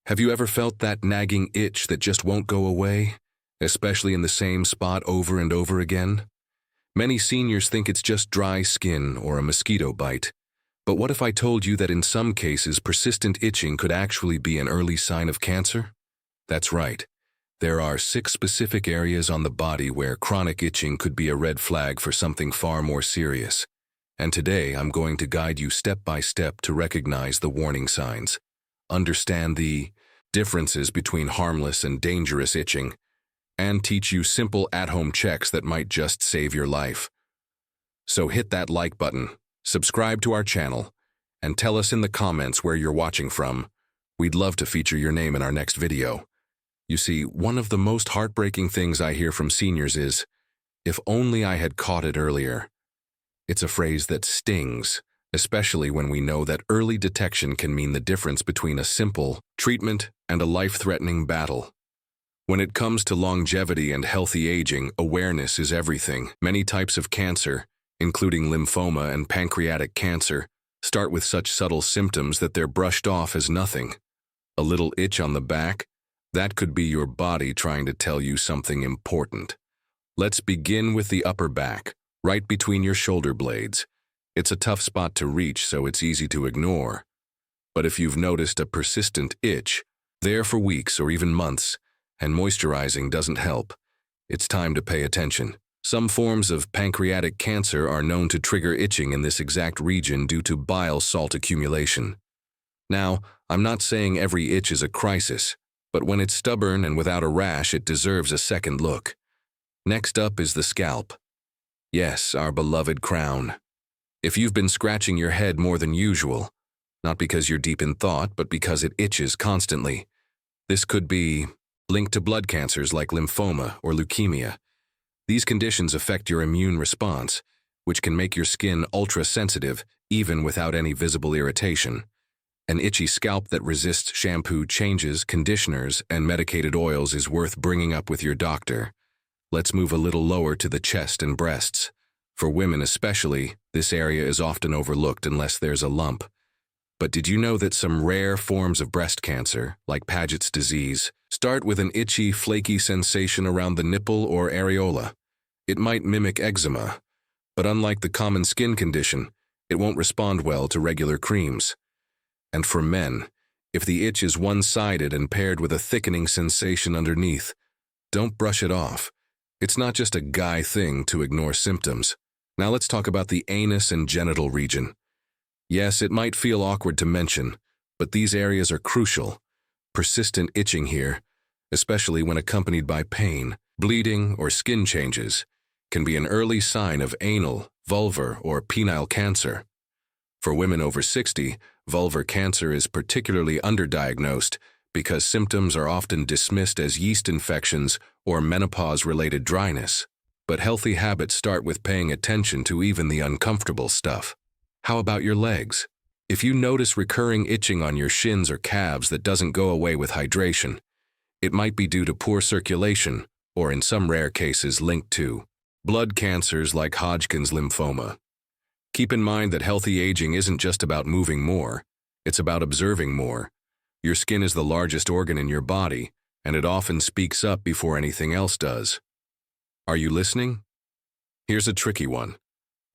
Have you ever felt that nagging itch that just won't go away, especially in the same spot over and over again? Many seniors think it's just dry skin or a mosquito bite. But what if I told you that in some cases persistent itching could actually be an early sign of cancer? That's right. There are 6 specific areas on the body where chronic itching could be a red flag for something far more serious. And today I'm going to guide you step by step to recognize the warning signs, understand the differences between harmless and dangerous itching, and teach you simple at-home checks that might just save your life. So hit that like button, subscribe to our channel, and tell us in the comments where you're watching from. We'd love to feature your name in our next video. You see, one of the most heartbreaking things I hear from seniors is, "If only I had caught it earlier." It's a phrase that stings, especially when we know that early detection can mean the difference between a simple treatment and a life-threatening battle. When it comes to longevity and healthy aging, awareness is everything. Many types of cancer, including lymphoma and pancreatic cancer, start with such subtle symptoms that they're brushed off as nothing. A little itch on the back? That could be your body trying to tell you something important. Let's begin with the upper back, right between your shoulder blades. It's a tough spot to reach, so it's easy to ignore. But if you've noticed a persistent itch, there for weeks or even months, and moisturizing doesn't help, it's time to pay attention. Some forms of pancreatic cancer are known to trigger itching in this exact region due to bile salt accumulation. Now, I'm not saying every itch is a crisis, but when it's stubborn and without a rash, it deserves a second look. Next up is the scalp. Yes, our beloved crown. If you've been scratching your head more than usual, not because you're deep in thought, but because it itches constantly, this could be linked to blood cancers like lymphoma or leukemia. These conditions affect your immune response, which can make your skin ultra-sensitive even without any visible irritation. An itchy scalp that resists shampoo changes, conditioners, and medicated oils is worth bringing up with your doctor. Let's move a little lower to the chest and breasts. For women especially, this area is often overlooked unless there's a lump. But did you know that some rare forms of breast cancer, like Paget's disease, start with an itchy, flaky sensation around the nipple or areola? It might mimic eczema, but unlike the common skin condition, it won't respond well to regular creams. And for men, if the itch is one-sided and paired with a thickening sensation underneath, don't brush it off. It's not just a guy thing to ignore symptoms. Now let's talk about the anus and genital region. Yes, it might feel awkward to mention, but these areas are crucial. Persistent itching here, especially when accompanied by pain, bleeding, or skin changes, can be an early sign of anal, vulvar, or penile cancer. For women over 60, vulvar cancer is particularly underdiagnosed because symptoms are often dismissed as yeast infections or menopause-related dryness. But healthy habits start with paying attention to even the uncomfortable stuff. How about your legs? If you notice recurring itching on your shins or calves that doesn't go away with hydration, it might be due to poor circulation, or in some rare cases linked to blood cancers like Hodgkin's lymphoma. Keep in mind that healthy aging isn't just about moving more, it's about observing more. Your skin is the largest organ in your body, and it often speaks up before anything else does. Are you listening? Here's a tricky one.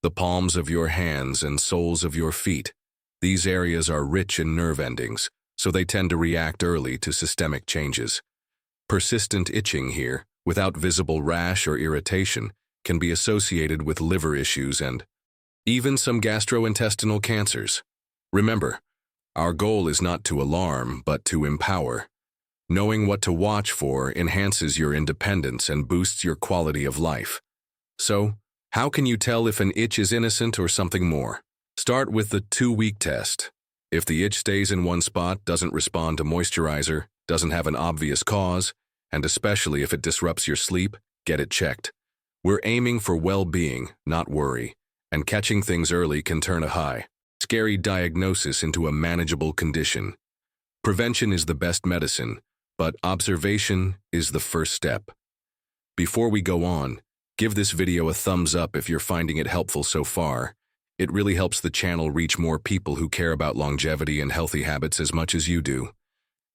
The palms of your hands and soles of your feet. These areas are rich in nerve endings, so they tend to react early to systemic changes. Persistent itching here, without visible rash or irritation, can be associated with liver issues and even some gastrointestinal cancers. Remember, our goal is not to alarm, but to empower. Knowing what to watch for enhances your independence and boosts your quality of life. So, how can you tell if an itch is innocent or something more? Start with the 2-week test. If the itch stays in one spot, doesn't respond to moisturizer, doesn't have an obvious cause, and especially if it disrupts your sleep, get it checked. We're aiming for well-being, not worry, and catching things early can turn a scary diagnosis into a manageable condition. Prevention is the best medicine, but observation is the first step. Before we go on, give this video a thumbs up if you're finding it helpful so far. It really helps the channel reach more people who care about longevity and healthy habits as much as you do.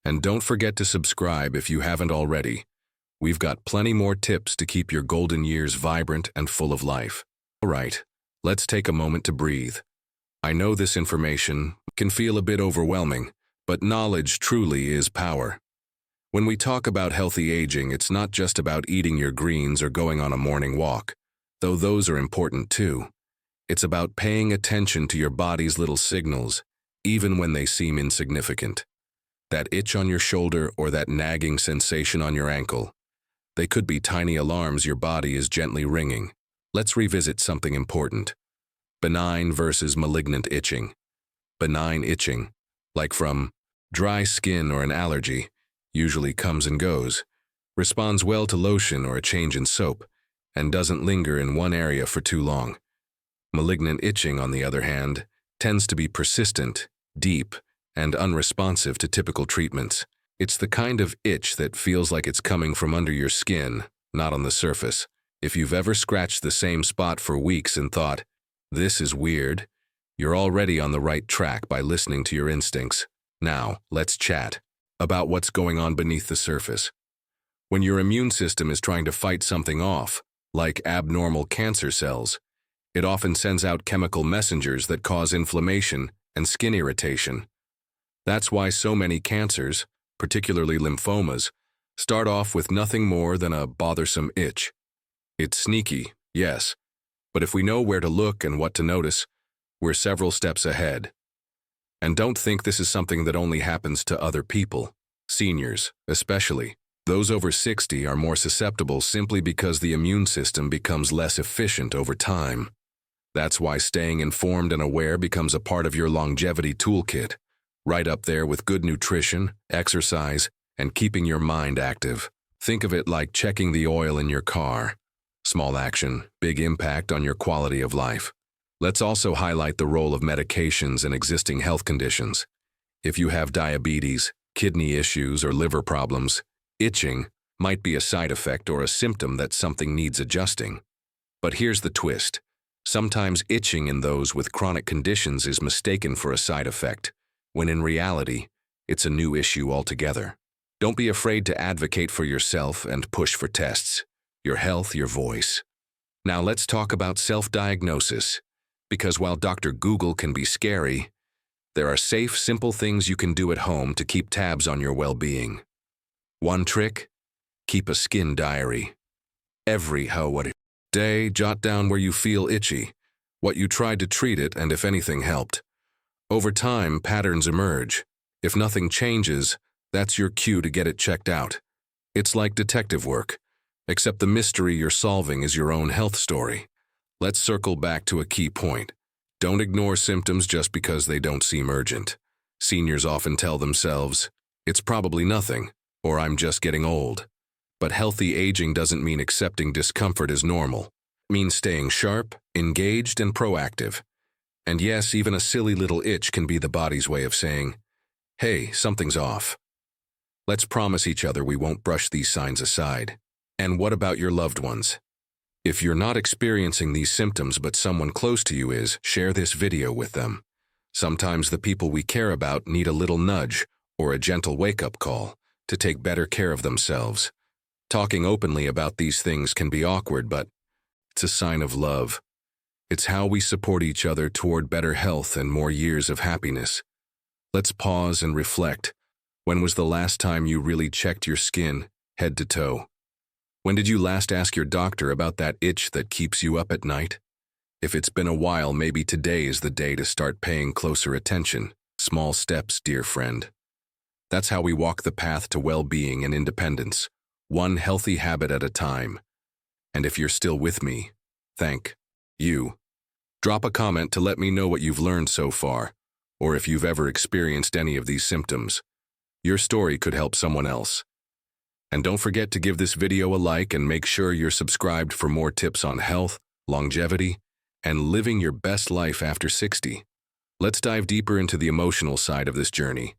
And don't forget to subscribe if you haven't already. We've got plenty more tips to keep your golden years vibrant and full of life. All right, let's take a moment to breathe. I know this information can feel a bit overwhelming, but knowledge truly is power. When we talk about healthy aging, it's not just about eating your greens or going on a morning walk, though those are important too. It's about paying attention to your body's little signals, even when they seem insignificant. That itch on your shoulder or that nagging sensation on your ankle, they could be tiny alarms your body is gently ringing. Let's revisit something important. Benign versus malignant itching. Benign itching, like from dry skin or an allergy, usually comes and goes, responds well to lotion or a change in soap, and doesn't linger in one area for too long. Malignant itching, on the other hand, tends to be persistent, deep, and unresponsive to typical treatments. It's the kind of itch that feels like it's coming from under your skin, not on the surface. If you've ever scratched the same spot for weeks and thought, "This is weird," you're already on the right track by listening to your instincts. Now, let's chat about what's going on beneath the surface. When your immune system is trying to fight something off, like abnormal cancer cells, it often sends out chemical messengers that cause inflammation and skin irritation. That's why so many cancers, particularly lymphomas, start off with nothing more than a bothersome itch. It's sneaky, yes, but if we know where to look and what to notice, we're several steps ahead. And don't think this is something that only happens to other people. Seniors, especially. Those over 60 are more susceptible simply because the immune system becomes less efficient over time. That's why staying informed and aware becomes a part of your longevity toolkit, right up there with good nutrition, exercise, and keeping your mind active. Think of it like checking the oil in your car. Small action, big impact on your quality of life. Let's also highlight the role of medications and existing health conditions. If you have diabetes, kidney issues, or liver problems, itching might be a side effect or a symptom that something needs adjusting. But here's the twist. Sometimes itching in those with chronic conditions is mistaken for a side effect, when in reality, it's a new issue altogether. Don't be afraid to advocate for yourself and push for tests. Your health, your voice. Now let's talk about self-diagnosis. Because while Dr. Google can be scary, there are safe, simple things you can do at home to keep tabs on your well-being. One trick? Keep a skin diary. Every day, jot down where you feel itchy, what you tried to treat it, and if anything helped. Over time, patterns emerge. If nothing changes, that's your cue to get it checked out. It's like detective work, except the mystery you're solving is your own health story. Let's circle back to a key point. Don't ignore symptoms just because they don't seem urgent. Seniors often tell themselves, "It's probably nothing," or "I'm just getting old." But healthy aging doesn't mean accepting discomfort as normal. It means staying sharp, engaged, and proactive. And yes, even a silly little itch can be the body's way of saying, "Hey, something's off." Let's promise each other we won't brush these signs aside. And what about your loved ones? If you're not experiencing these symptoms but someone close to you is, share this video with them. Sometimes the people we care about need a little nudge or a gentle wake-up call to take better care of themselves. Talking openly about these things can be awkward, but it's a sign of love. It's how we support each other toward better health and more years of happiness. Let's pause and reflect. When was the last time you really checked your skin, head to toe? When did you last ask your doctor about that itch that keeps you up at night? If it's been a while, maybe today is the day to start paying closer attention. Small steps, dear friend. That's how we walk the path to well-being and independence, one healthy habit at a time. And if you're still with me, thank you. Drop a comment to let me know what you've learned so far, or if you've ever experienced any of these symptoms. Your story could help someone else. And don't forget to give this video a like and make sure you're subscribed for more tips on health, longevity, and living your best life after 60. Let's dive deeper into the emotional side of this journey.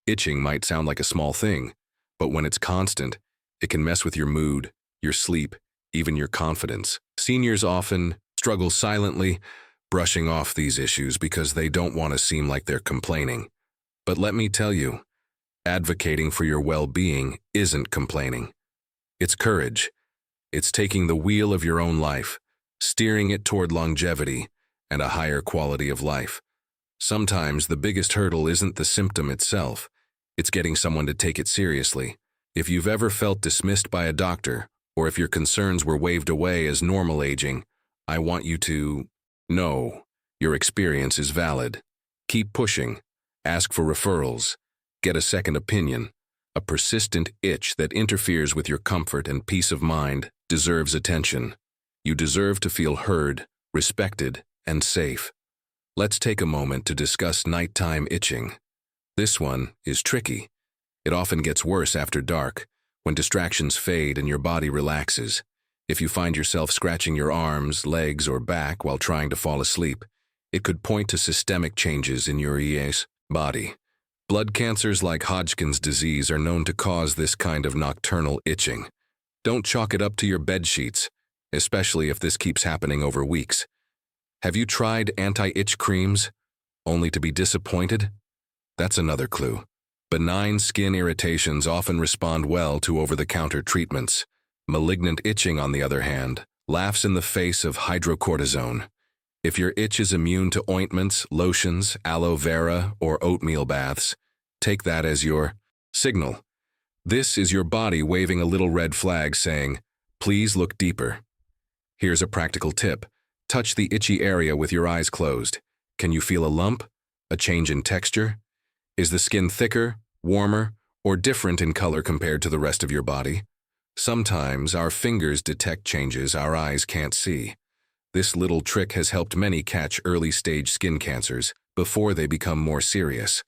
Itching might sound like a small thing, but when it's constant, it can mess with your mood, your sleep, even your confidence. Seniors often struggle silently, brushing off these issues because they don't want to seem like they're complaining. But let me tell you, Advocating for your well-being isn't complaining. It's courage. It's taking the wheel of your own life, steering it toward longevity and a higher quality of life. Sometimes the biggest hurdle isn't the symptom itself. It's getting someone to take it seriously. If you've ever felt dismissed by a doctor, or if your concerns were waved away as normal aging, I want you to know your experience is valid. Keep pushing. Ask for referrals. Get a second opinion. A persistent itch that interferes with your comfort and peace of mind deserves attention. You deserve to feel heard, respected, and safe. Let's take a moment to discuss nighttime itching. This one is tricky. It often gets worse after dark, when distractions fade and your body relaxes. If you find yourself scratching your arms, legs, or back while trying to fall asleep, it could point to systemic changes in your body. Blood cancers like Hodgkin's disease are known to cause this kind of nocturnal itching. Don't chalk it up to your bed sheets, especially if this keeps happening over weeks. Have you tried anti-itch creams, only to be disappointed? That's another clue. Benign skin irritations often respond well to over-the-counter treatments. Malignant itching, on the other hand, laughs in the face of hydrocortisone. If your itch is immune to ointments, lotions, aloe vera, or oatmeal baths, take that as your signal. This is your body waving a little red flag saying, "Please look deeper." Here's a practical tip. Touch the itchy area with your eyes closed. Can you feel a lump? A change in texture? Is the skin thicker, warmer, or different in color compared to the rest of your body? Sometimes our fingers detect changes our eyes can't see. This little trick has helped many catch early-stage skin cancers before they become more serious.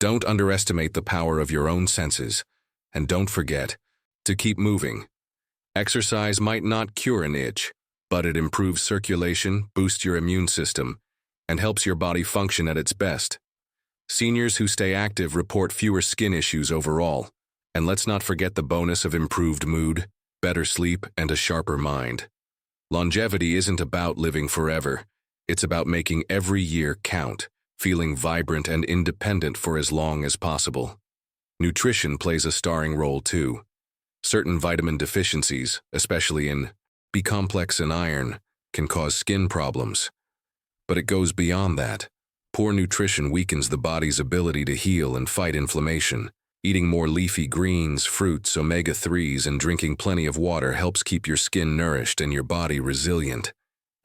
Don't underestimate the power of your own senses, and don't forget to keep moving. Exercise might not cure an itch, but it improves circulation, boosts your immune system, and helps your body function at its best. Seniors who stay active report fewer skin issues overall, and let's not forget the bonus of improved mood, better sleep, and a sharper mind. Longevity isn't about living forever. It's about making every year count, feeling vibrant and independent for as long as possible. Nutrition plays a starring role too. Certain vitamin deficiencies, especially in B-complex and iron, can cause skin problems. But it goes beyond that. Poor nutrition weakens the body's ability to heal and fight inflammation. Eating more leafy greens, fruits, omega-3s, and drinking plenty of water helps keep your skin nourished and your body resilient.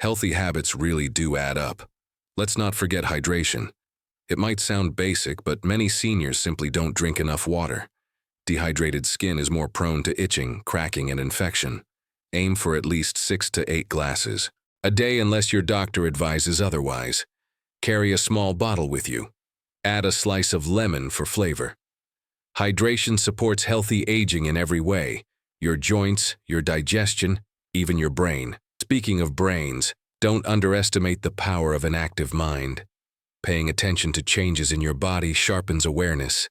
Healthy habits really do add up. Let's not forget hydration. It might sound basic, but many seniors simply don't drink enough water. Dehydrated skin is more prone to itching, cracking, and infection. Aim for at least 6 to 8 glasses a day unless your doctor advises otherwise. Carry a small bottle with you. Add a slice of lemon for flavor. Hydration supports healthy aging in every way. Your joints, your digestion, even your brain. Speaking of brains, don't underestimate the power of an active mind. Paying attention to changes in your body sharpens awareness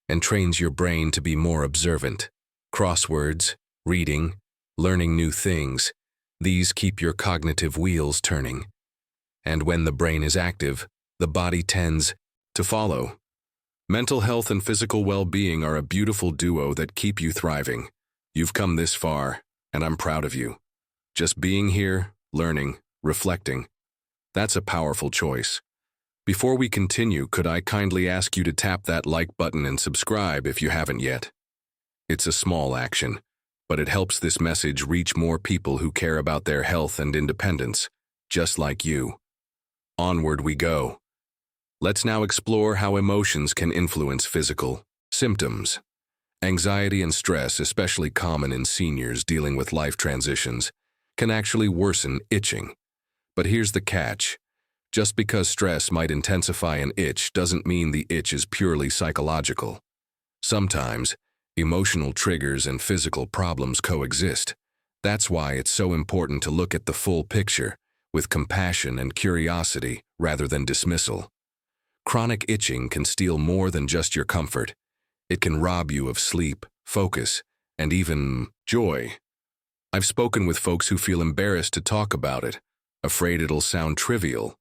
and trains your brain to be more observant. Crosswords, reading, learning new things, these keep your cognitive wheels turning. And when the brain is active, the body tends to follow. Mental health and physical well-being are a beautiful duo that keep you thriving. You've come this far, and I'm proud of you. Just being here, learning, reflecting, that's a powerful choice. Before we continue, could I kindly ask you to tap that like button and subscribe if you haven't yet? It's a small action, but it helps this message reach more people who care about their health and independence, just like you. Onward we go. Let's now explore how emotions can influence physical symptoms. Anxiety and stress, especially common in seniors dealing with life transitions, can actually worsen itching. But here's the catch. Just because stress might intensify an itch doesn't mean the itch is purely psychological. Sometimes, emotional triggers and physical problems coexist. That's why it's so important to look at the full picture, with compassion and curiosity rather than dismissal. Chronic itching can steal more than just your comfort. It can rob you of sleep, focus, and even joy. I've spoken with folks who feel embarrassed to talk about it, afraid it'll sound trivial.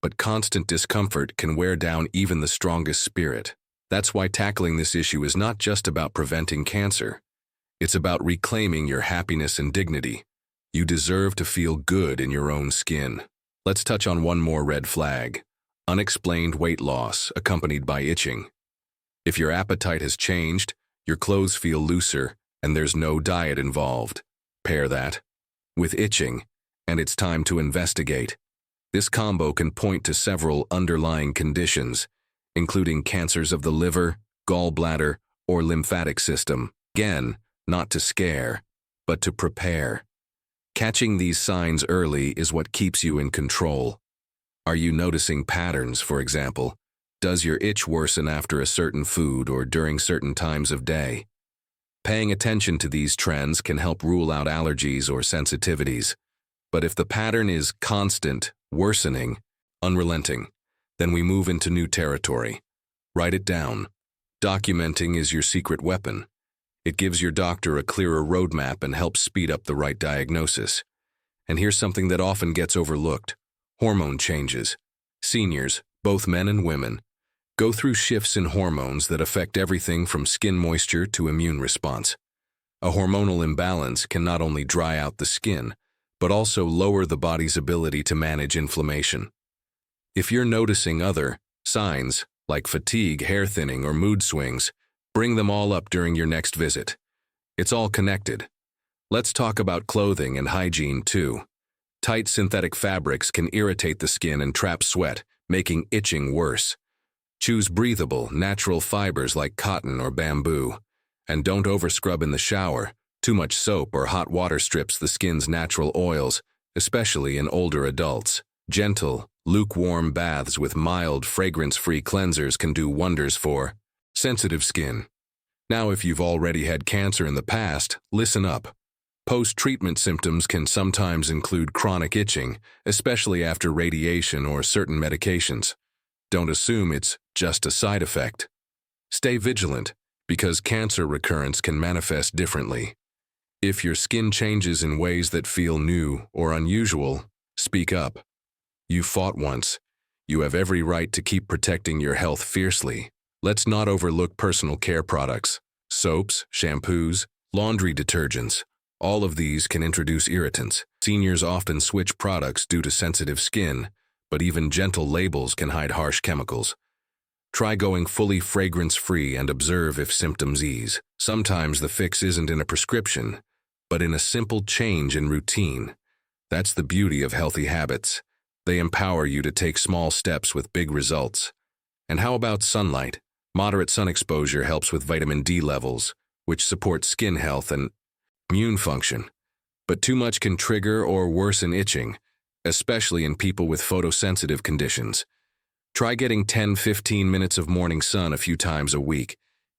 But constant discomfort can wear down even the strongest spirit. That's why tackling this issue is not just about preventing cancer. It's about reclaiming your happiness and dignity. You deserve to feel good in your own skin. Let's touch on one more red flag: unexplained weight loss accompanied by itching. If your appetite has changed, your clothes feel looser, and there's no diet involved. Pair that with itching, and it's time to investigate. This combo can point to several underlying conditions, including cancers of the liver, gallbladder, or lymphatic system. Again, not to scare, but to prepare. Catching these signs early is what keeps you in control. Are you noticing patterns, for example? Does your itch worsen after a certain food or during certain times of day? Paying attention to these trends can help rule out allergies or sensitivities. But if the pattern is constant, worsening, unrelenting, then we move into new territory. Write it down. Documenting is your secret weapon. It gives your doctor a clearer roadmap and helps speed up the right diagnosis. And here's something that often gets overlooked: hormone changes. Seniors, both men and women, go through shifts in hormones that affect everything from skin moisture to immune response. A hormonal imbalance can not only dry out the skin, but also lower the body's ability to manage inflammation. If you're noticing other signs, like fatigue, hair thinning, or mood swings, bring them all up during your next visit. It's all connected. Let's talk about clothing and hygiene too. Tight synthetic fabrics can irritate the skin and trap sweat, making itching worse. Choose breathable, natural fibers like cotton or bamboo. And don't overscrub in the shower. Too much soap or hot water strips the skin's natural oils, especially in older adults. Gentle, lukewarm baths with mild, fragrance-free cleansers can do wonders for sensitive skin. Now, if you've already had cancer in the past, listen up. Post-treatment symptoms can sometimes include chronic itching, especially after radiation or certain medications. Don't assume it's just a side effect. Stay vigilant, because cancer recurrence can manifest differently. If your skin changes in ways that feel new or unusual, speak up. You fought once. You have every right to keep protecting your health fiercely. Let's not overlook personal care products. Soaps, shampoos, laundry detergents. All of these can introduce irritants. Seniors often switch products due to sensitive skin, but even gentle labels can hide harsh chemicals. Try going fully fragrance-free and observe if symptoms ease. Sometimes the fix isn't in a prescription, but in a simple change in routine. That's the beauty of healthy habits. They empower you to take small steps with big results. And how about sunlight? Moderate sun exposure helps with vitamin D levels, which support skin health and immune function. But too much can trigger or worsen itching, especially in people with photosensitive conditions. Try getting 10-15 minutes of morning sun a few times a week.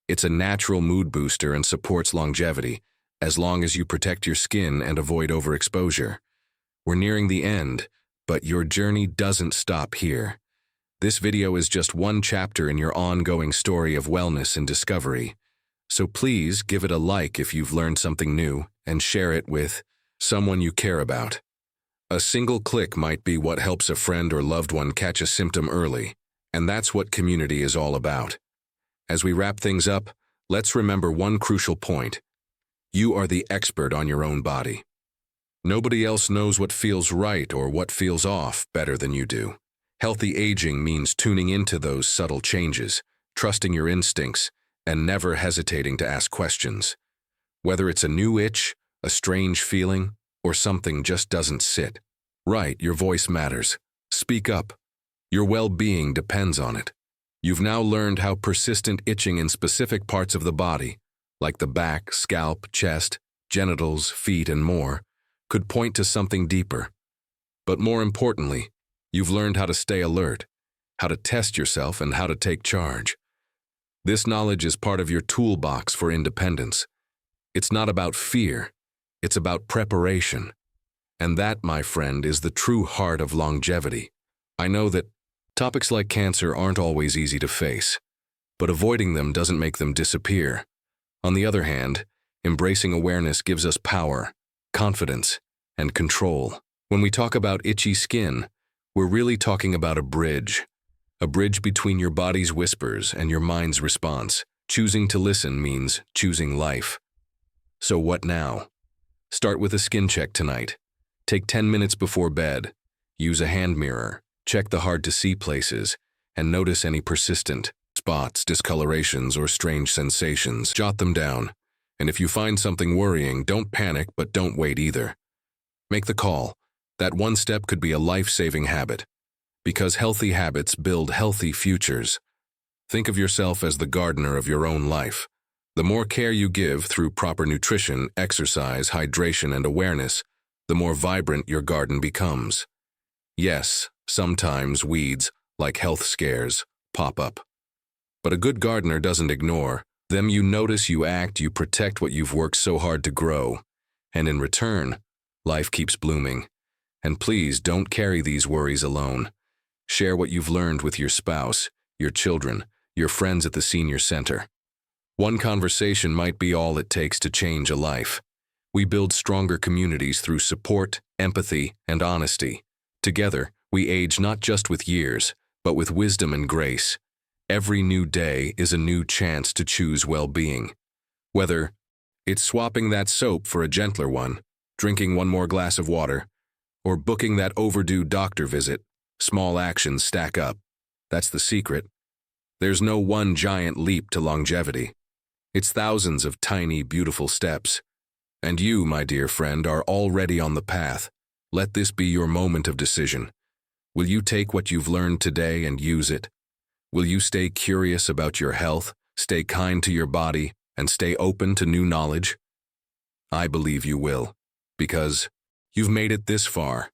It's a natural mood booster and supports longevity, as long as you protect your skin and avoid overexposure. We're nearing the end, but your journey doesn't stop here. This video is just one chapter in your ongoing story of wellness and discovery. So please give it a like if you've learned something new and share it with someone you care about. A single click might be what helps a friend or loved one catch a symptom early, and that's what community is all about. As we wrap things up, let's remember one crucial point. You are the expert on your own body. Nobody else knows what feels right or what feels off better than you do. Healthy aging means tuning into those subtle changes, trusting your instincts, and never hesitating to ask questions. Whether it's a new itch, a strange feeling, or something just doesn't sit right, your voice matters. Speak up. Your well-being depends on it. You've now learned how persistent itching in specific parts of the body, like the back, scalp, chest, genitals, feet, and more, could point to something deeper. But more importantly, you've learned how to stay alert, how to test yourself, and how to take charge. This knowledge is part of your toolbox for independence. It's not about fear, it's about preparation. And that, my friend, is the true heart of longevity. I know that topics like cancer aren't always easy to face, but avoiding them doesn't make them disappear. On the other hand, embracing awareness gives us power, confidence, and control. When we talk about itchy skin, we're really talking about a A bridge between your body's whispers and your mind's response. Choosing to listen means choosing life. So what now? Start with a skin check tonight. Take 10 minutes before bed. Use a hand mirror. Check the hard-to-see places and notice any persistent spots, discolorations, or strange sensations. Jot them down. And if you find something worrying, don't panic, but don't wait either. Make the call. That one step could be a life-saving habit. Because healthy habits build healthy futures. Think of yourself as the gardener of your own life. The more care you give through proper nutrition, exercise, hydration, and awareness, the more vibrant your garden becomes. Yes, sometimes weeds, like health scares, pop up. But a good gardener doesn't ignore them. You notice, you act, you protect what you've worked so hard to grow. And in return, life keeps blooming. And please don't carry these worries alone. Share what you've learned with your spouse, your children, your friends at the senior center. One conversation might be all it takes to change a life. We build stronger communities through support, empathy, and honesty. Together, we age not just with years, but with wisdom and grace. Every new day is a new chance to choose well-being. Whether it's swapping that soap for a gentler one, drinking one more glass of water, or booking that overdue doctor visit, small actions stack up. That's the secret. There's no one giant leap to longevity. It's thousands of tiny, beautiful steps. And you, my dear friend, are already on the path. Let this be your moment of decision. Will you take what you've learned today and use it? Will you stay curious about your health, stay kind to your body, and stay open to new knowledge? I believe you will, because you've made it this far,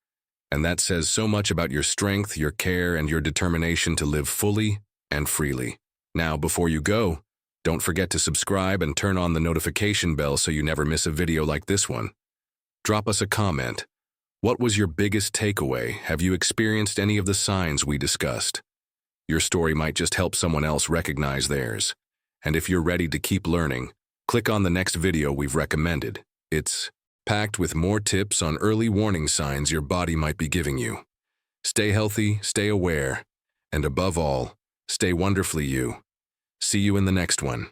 and that says so much about your strength, your care, and your determination to live fully and freely. Now, before you go, don't forget to subscribe and turn on the notification bell so you never miss a video like this one. Drop us a comment. What was your biggest takeaway? Have you experienced any of the signs we discussed? Your story might just help someone else recognize theirs. And if you're ready to keep learning, click on the next video we've recommended. It's packed with more tips on early warning signs your body might be giving you. Stay healthy, stay aware, and above all, stay wonderfully you. See you in the next one.